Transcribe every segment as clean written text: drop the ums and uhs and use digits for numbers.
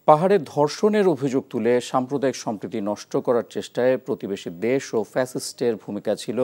পাহাড়ে ধর্ষণের অভিযোগ তুলে সাম্প্রদায়িক সম্প্রীতি নষ্ট করার চেষ্টায় প্রতিবেশী দেশ ও ফ্যাসিস্টের ভূমিকা ছিল,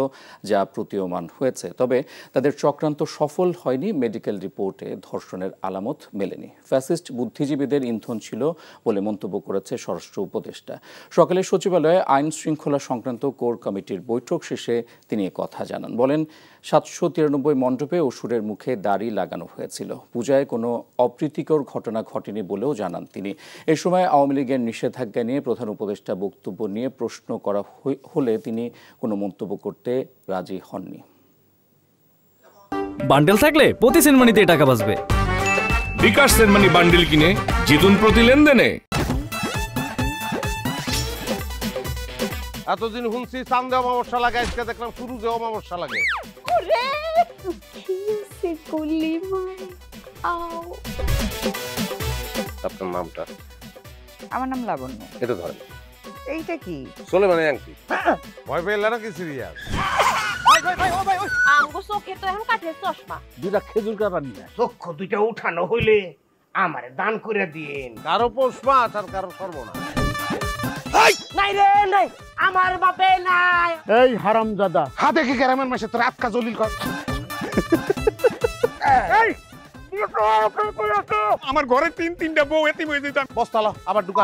যা প্রতীয়মান হয়েছে। তবে তাদের চক্রান্ত সফল হয়নি। মেডিকেল রিপোর্টে ধর্ষণের আলামত মেলেনি। ফ্যাসিস্ট বুদ্ধিজীবীদের ইন্ধন ছিল বলে মন্তব্য করেছে স্বরাষ্ট্র উপদেষ্টা। সকালে সচিবালয়ে আইন শৃঙ্খলা সংক্রান্ত কোর কমিটির বৈঠক শেষে তিনি কথা জানান। বলেন, 793 মণ্ডপে অসুরের মুখে দাড়ি লাগানো হয়েছিল। পূজায় কোনো অপ্রীতিকর ঘটনা ঘটেনি বলেও জানান তিনি। এ সময় আওয়ামী লীগের নিষেধাজ্ঞা নিয়ে প্রধান উপদেষ্টা বক্তব্য নিয়ে প্রশ্ন করা হলে তিনি কোনো মন্তব্য করতে রাজি হননি। বান্ডেল থাকলে প্রতি সেনমানিতে টাকা বাঁচবে। বিকাশ সেনমানি বান্ডেল কিনে জিতুন প্রতি লেনদেনে। এতদিন শুনছি চান্দে অমাবস্যা লাগে, আজকে দেখলাম সূর্যে অমাবস্যা লাগে। আপনার নামটা? আমার নাম লাবণ্য। এটা ধরেন। এইটা কি? চলে মানে আংটি। ভয় পেলে নাকি সিরিয়াস? আমগো চোখে তো এখন কাঠের চশমা। দুইটা খেজুর কাটা নিয়ে চক্ষু দুইটা উঠানো হইলে আমারে দান করে দিন। কারো পৌষ মাস আর কারো সর্বনাশ। নাই রে নাই, আমার বাপে নাই। এই হারামজাদা, হাতে কি গ্রামের মাসে তোর আটকা জলিল কর। আমার ঘরে তিনটা বউ এতিম হয়ে যেত। বস্তালা আবার ঢুকা।